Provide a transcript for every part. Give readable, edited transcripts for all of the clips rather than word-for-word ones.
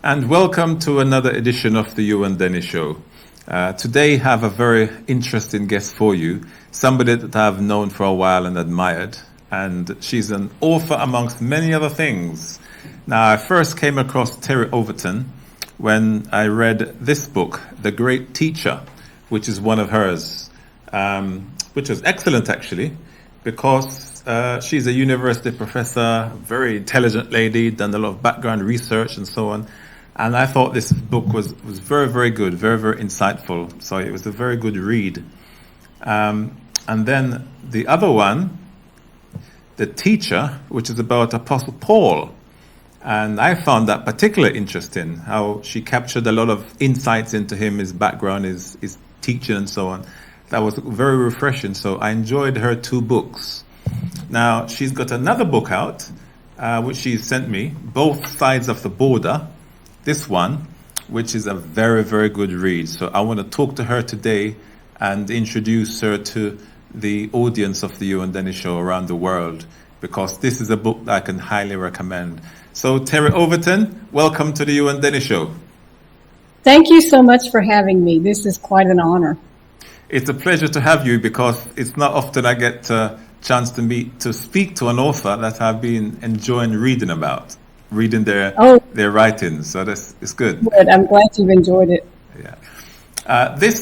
and welcome to another edition of the Ewan Denny Show. Today I have a very interesting guest for you, somebody that I've known for a while and admired, and she's an author amongst many other things. Now, I first came across Terry Overton when I read this book, The Great Teacher, which is one of hers, which was excellent actually, because she's a university professor, very intelligent lady, done a lot of background research and so on. And I thought this book was very, very good, very, very insightful. So it was a very good read. And then the other one, The Teacher, which is about Apostle Paul. And I found that particularly interesting, how she captured a lot of insights into him, his background, his teaching and so on. That was very refreshing. So I enjoyed her two books. Now, she's got another book out, which she sent me, Both Sides of the Border. This one, which is a very, very good read. So I want to talk to her today and introduce her to the audience of the Ewan Denny Show around the world, because this is a book that I can highly recommend. So Terry Overton, welcome to the Ewan Denny Show. Thank you so much for having me. This is quite an honor. It's a pleasure to have you, because it's not often I get a chance to speak to an author that I've been enjoying reading their writings. So it's good. Good. I'm glad you've enjoyed it. Yeah. This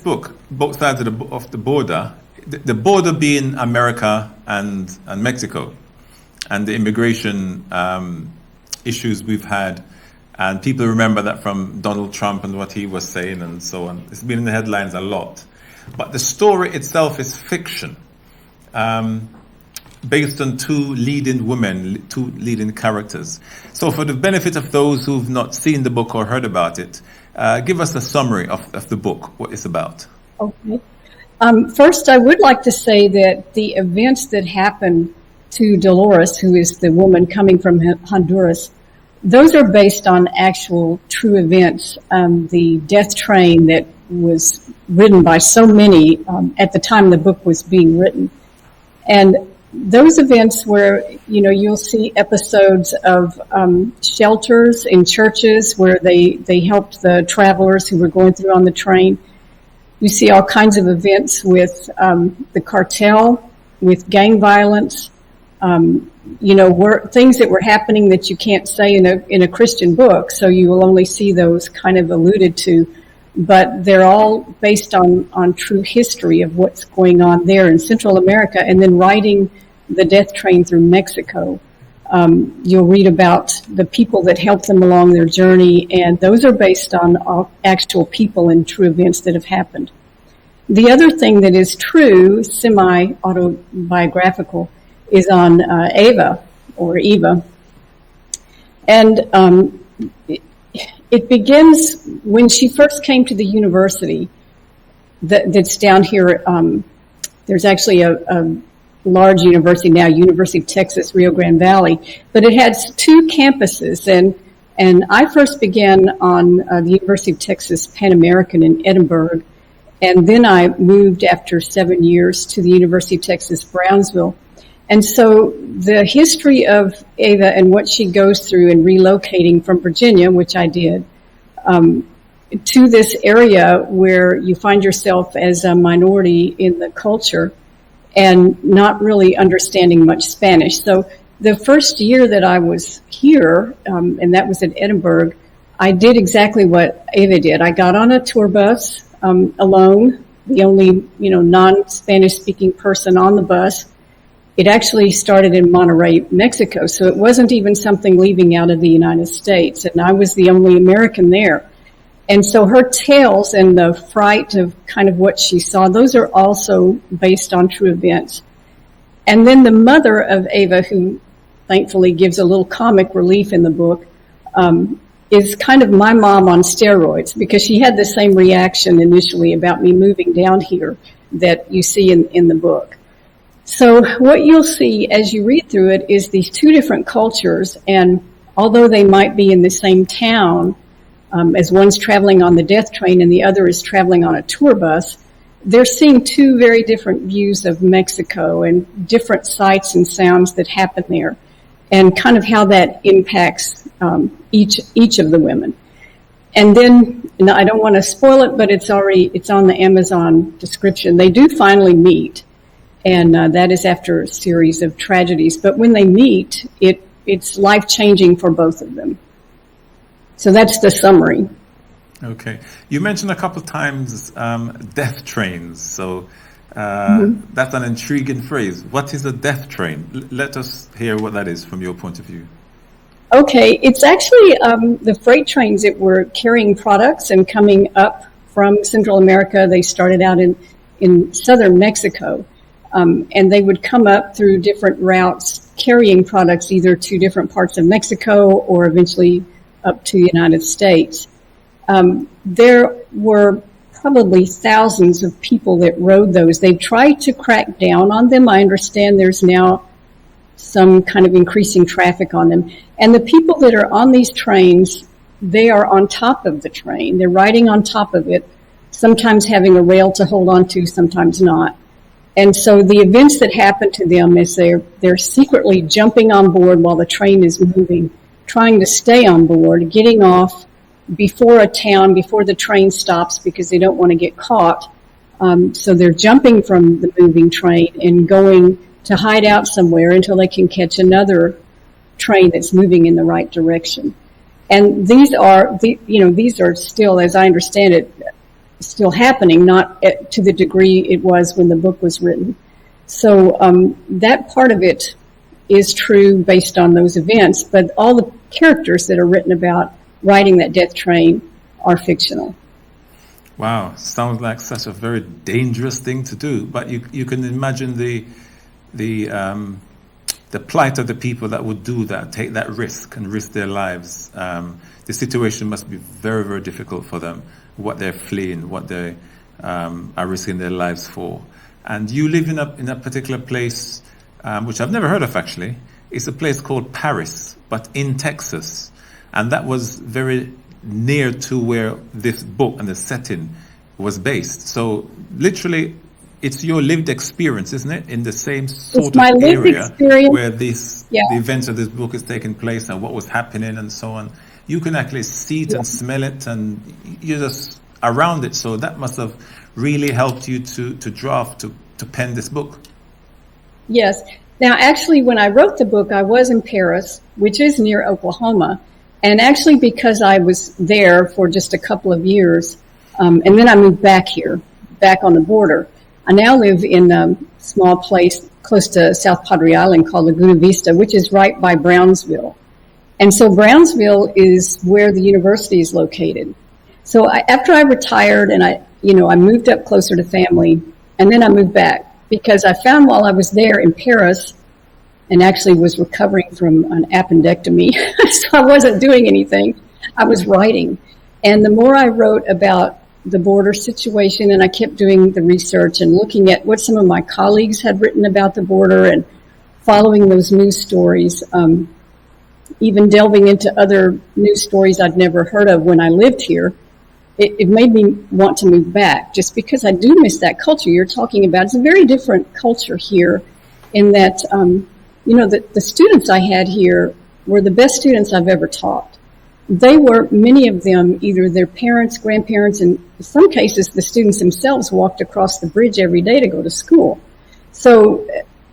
book, Both Sides of the Border, the border being America and Mexico, and the immigration issues we've had. And people remember that from Donald Trump and what he was saying and so on. It's been in the headlines a lot. But the story itself is fiction, based on two leading characters. So for the benefit of those who've not seen the book or heard about it, give us a summary of the book, what it's about. Okay. First, I would like to say that the events that happened to Dolores, who is the woman coming from Honduras, those are based on actual true events. The death train that was ridden by so many at the time the book was being written. And those events where, you'll see episodes of shelters in churches where they helped the travelers who were going through on the train. You see all kinds of events with the cartel, with gang violence, things that were happening that you can't say in a Christian book, so you will only see those kind of alluded to. But they're all based on true history of what's going on there in Central America, and then riding the death train through Mexico. You'll read about the people that helped them along their journey, and those are based on actual people and true events that have happened. The other thing that is true, semi-autobiographical, is on Eva. And it begins when she first came to the university that's down here. There's actually a large university now, University of Texas, Rio Grande Valley, but it has two campuses. And I first began on the University of Texas Pan American in Edinburgh, and then I moved after 7 years to the University of Texas Brownsville. And so the history of Ava and what she goes through in relocating from Virginia, which I did, to this area where you find yourself as a minority in the culture and not really understanding much Spanish. So the first year that I was here, and that was at Edinburgh, I did exactly what Ava did. I got on a tour bus alone, the only non-Spanish speaking person on the bus. It actually started in Monterrey, Mexico, so it wasn't even something leaving out of the United States, and I was the only American there. And so her tales and the fright of kind of what she saw, those are also based on true events. And then the mother of Ava, who thankfully gives a little comic relief in the book, is kind of my mom on steroids, because she had the same reaction initially about me moving down here that you see in the book. So what you'll see as you read through it is these two different cultures, and although they might be in the same town, as one's traveling on the death train and the other is traveling on a tour bus, they're seeing two very different views of Mexico and different sights and sounds that happen there, and kind of how that impacts each of the women. And then, I don't want to spoil it, but it's on the Amazon description. They do finally meet, and that is after a series of tragedies. But when they meet, it's life-changing for both of them. So that's the summary. Okay. You mentioned a couple of times death trains. So that's an intriguing phrase. What is a death train? Let us hear what that is from your point of view. Okay, it's actually the freight trains that were carrying products and coming up from Central America. They started out in southern Mexico, and they would come up through different routes carrying products either to different parts of Mexico or eventually up to the United States. There were probably thousands of people that rode those. They've tried to crack down on them. I understand there's now some kind of increasing traffic on them. And the people that are on these trains, they are on top of the train. They're riding on top of it, sometimes having a rail to hold on to, sometimes not. And so the events that happen to them is they're secretly jumping on board while the train is moving, trying to stay on board, getting off before a town, before the train stops because they don't want to get caught. So they're jumping from the moving train and going to hide out somewhere until they can catch another train that's moving in the right direction. And these are still, as I understand it, still happening, not to the degree it was when the book was written. So that part of it is true based on those events, but all the characters that are written about riding that death train are fictional. Wow, sounds like such a very dangerous thing to do, but you can imagine the plight of the people that would do that, take that risk and risk their lives. The situation must be very, very difficult for them, what they're fleeing, what they are risking their lives for. And you live in a particular place, which I've never heard of actually. It's a place called Paris, but in Texas. And that was very near to where this book and the setting was based. So literally, it's your lived experience, isn't it? In the same sort of area where the events of this book is taking place and what was happening and so on. You can actually see it and smell it, and you're just around it. So that must have really helped you to pen this book. Yes. Now, actually, when I wrote the book, I was in Paris, which is near Oklahoma. And actually, because I was there for just a couple of years, and then I moved back here, back on the border. I now live in a small place close to South Padre Island called Laguna Vista, which is right by Brownsville. And so Brownsville is where the university is located. So after I retired and I moved up closer to family, and then I moved back because I found while I was there in Paris and actually was recovering from an appendectomy, so I wasn't doing anything, I was writing. And the more I wrote about the border situation, and I kept doing the research and looking at what some of my colleagues had written about the border and following those news stories, even delving into other news stories I'd never heard of when I lived here, it made me want to move back just because I do miss that culture you're talking about. It's a very different culture here in that, the students I had here were the best students I've ever taught. They were, many of them, either their parents, grandparents, and in some cases the students themselves walked across the bridge every day to go to school. So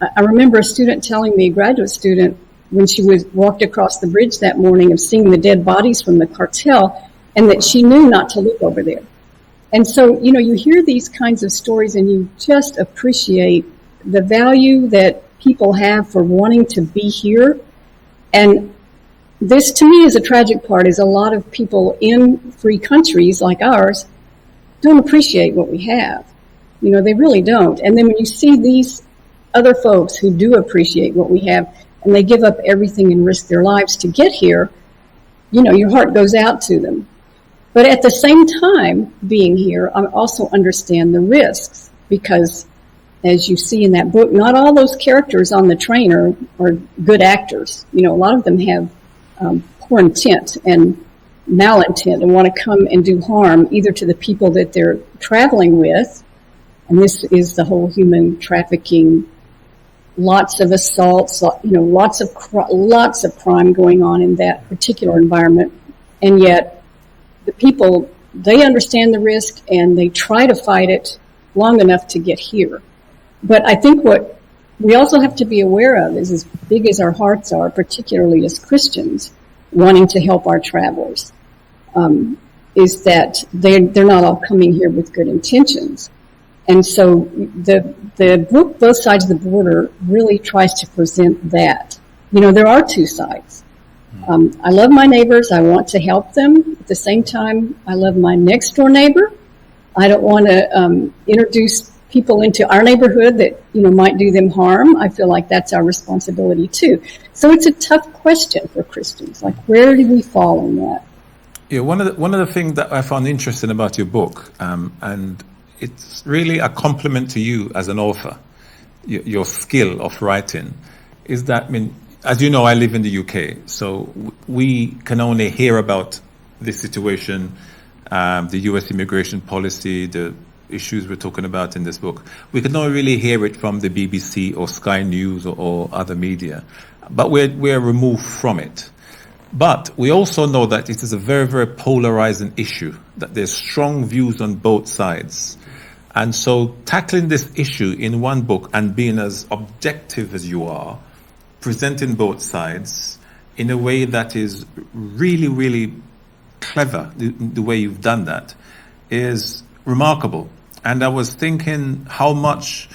I remember a student telling me, a graduate student, when she walked across the bridge that morning of seeing the dead bodies from the cartel, and that she knew not to look over there. And so, you hear these kinds of stories and you just appreciate the value that people have for wanting to be here. And this, to me, is a tragic part, is a lot of people in free countries like ours don't appreciate what we have. They really don't. And then when you see these other folks who do appreciate what we have, and they give up everything and risk their lives to get here, your heart goes out to them. But at the same time, being here, I also understand the risks because, as you see in that book, not all those characters on the train are good actors. A lot of them have poor intent and malintent and want to come and do harm either to the people that they're traveling with, and this is the whole human trafficking lots of assaults, lots of crime going on in that particular environment. And yet the people, they understand the risk and they try to fight it long enough to get here. But I think what we also have to be aware of is, as big as our hearts are, particularly as Christians, wanting to help our travelers, is that they're not all coming here with good intentions. And so the book, Both Sides of the Border, really tries to present that. There are two sides. I love my neighbors. I want to help them. At the same time, I love my next door neighbor. I don't want to introduce people into our neighborhood that, might do them harm. I feel like that's our responsibility too. So it's a tough question for Christians. Like, where do we fall in that? Yeah, one of the things that I found interesting about your book, and it's really a compliment to you as an author, your skill of writing, is that, as you know, I live in the UK, so we can only hear about this situation, the US immigration policy, the issues we're talking about in this book. We can only really hear it from the BBC or Sky News or other media, but we're removed from it. But we also know that it is a very, very polarizing issue, that there's strong views on both sides. And so tackling this issue in one book and being as objective as you are, presenting both sides in a way that is really, really clever, the way you've done that, is remarkable. And I was thinking how much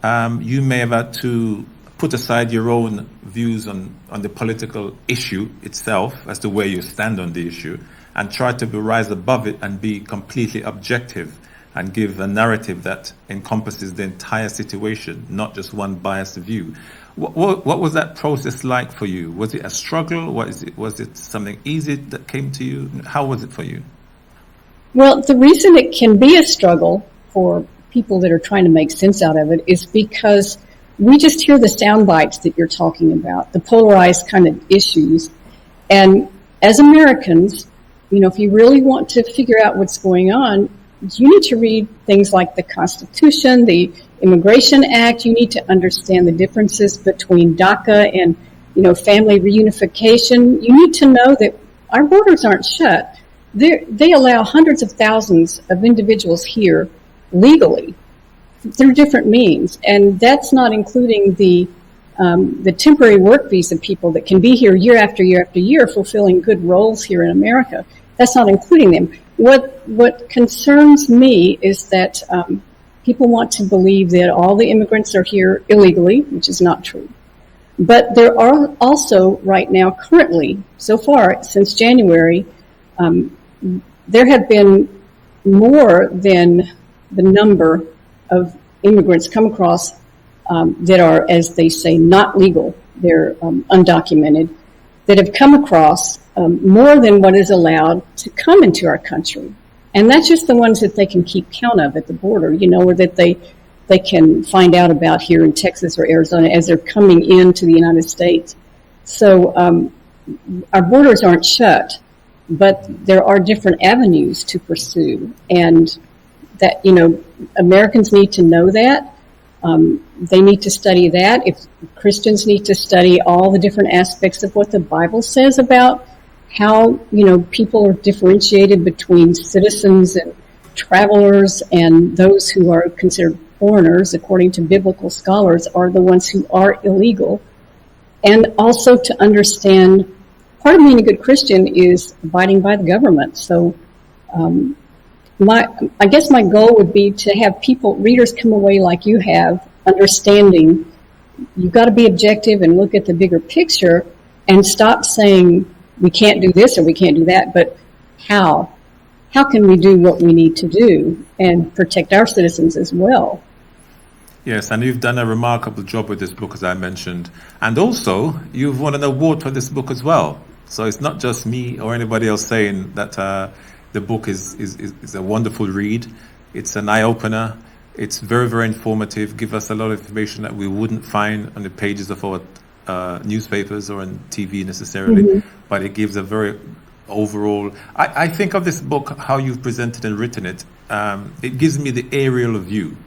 you may have had to put aside your own views on the political issue itself, as to where you stand on the issue, and try to rise above it and be completely objective and give a narrative that encompasses the entire situation, not just one biased view. What was that process like for you? Was it a struggle? Was it something easy that came to you? How was it for you? Well, the reason it can be a struggle for people that are trying to make sense out of it is because we just hear the sound bites that you're talking about, the polarized kind of issues. And as Americans, if you really want to figure out what's going on, you need to read things like the Constitution, the Immigration Act. You need to understand the differences between DACA and, family reunification. You need to know that our borders aren't shut. They allow hundreds of thousands of individuals here legally through different means, and that's not including the temporary work visa people that can be here year after year after year, fulfilling good roles here in America. That's not including them. What concerns me is that people want to believe that all the immigrants are here illegally, which is not true. But there are also right now, currently, so far since January, there have been more than the number of immigrants come across that are, as they say, not legal. They're undocumented, that have come across more than what is allowed to come into our country. And that's just the ones that they can keep count of at the border, or that they can find out about here in Texas or Arizona as they're coming into the United States. So our borders aren't shut, but there are different avenues to pursue. And that, Americans need to know that. They need to study that. If Christians need to study all the different aspects of what the Bible says about how, people are differentiated between citizens and travelers, and those who are considered foreigners, according to biblical scholars, are the ones who are illegal. And also to understand, part of being a good Christian is abiding by the government. So, I guess my goal would be to have readers come away like you have, understanding you've got to be objective and look at the bigger picture and stop saying we can't do this or we can't do that, but how? How can we do what we need to do and protect our citizens as well? Yes, and you've done a remarkable job with this book, as I mentioned. And also, you've won an award for this book as well. So it's not just me or anybody else saying that the book is a wonderful read. It's an eye-opener. It's very, very informative. Give us a lot of information that we wouldn't find on the pages of our newspapers or on TV necessarily. Mm-hmm. But it gives a very overall... I think of this book, how you've presented and written it, it gives me the aerial view.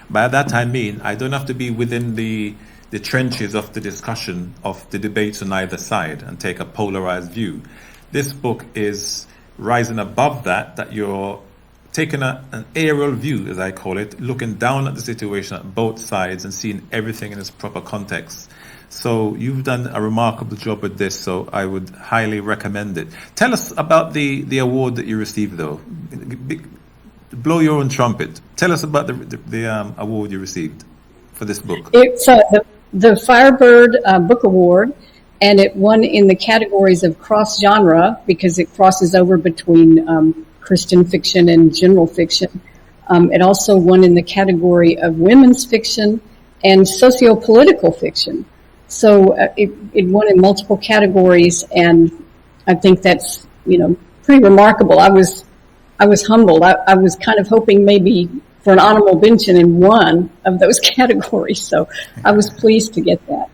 By that I mean, I don't have to be within the the trenches of the discussion of the debates on either side and take a polarized view. This book is rising above that you're taking an aerial view, as I call it, looking down at the situation at both sides and seeing everything in its proper context. So you've done a remarkable job with this, so I would highly recommend it. Tell us about the award that you received, though. Blow your own trumpet. Tell us about the award you received for this book. It's the Firebird Book Award, and it won in the categories of cross-genre because it crosses over between Christian fiction and general fiction. It also won in the category of women's fiction and socio-political fiction. So it won in multiple categories, and I think that's, pretty remarkable. I was humbled. I was kind of hoping maybe for an honorable mention in one of those categories, so I was pleased to get that.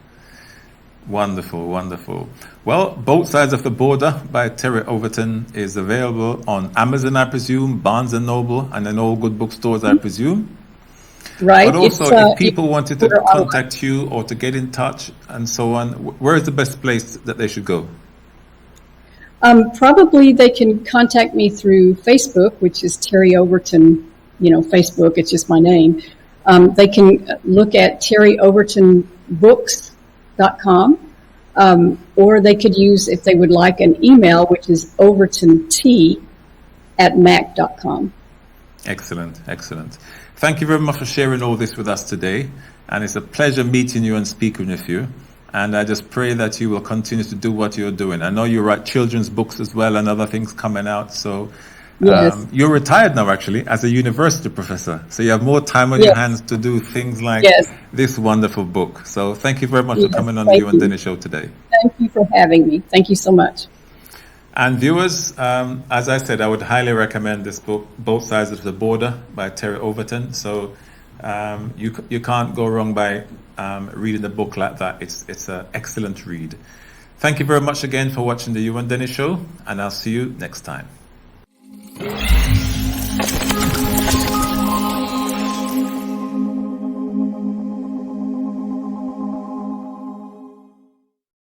Wonderful, wonderful. Well, Both Sides of the Border by Terry Overton is available on Amazon, I presume, Barnes & Noble, and in all good bookstores, I presume. Right. But also, if people wanted to contact you or to get in touch and so on, where is the best place that they should go? Probably they can contact me through Facebook, which is Terry Overton, Facebook, it's just my name. They can look at terryovertonbooks.com, or they could use, if they would like, an email, which is overtont@mac.com. Excellent, excellent. Thank you very much for sharing all this with us today. And it's a pleasure meeting you and speaking with you. And I just pray that you will continue to do what you're doing. I know you write children's books as well and other things coming out. So yes. You're retired now, actually, as a university professor. So you have more time on your hands to do things like this wonderful book. So thank you very much for coming on the Ewan Denny Show today. Thank you for having me. Thank you so much. And viewers, as I said, I would highly recommend this book, Both Sides of the Border by Terry Overton. So you can't go wrong by reading a book like that. It's an excellent read. Thank you very much again for watching the Ewan Denny Show, and I'll see you next time.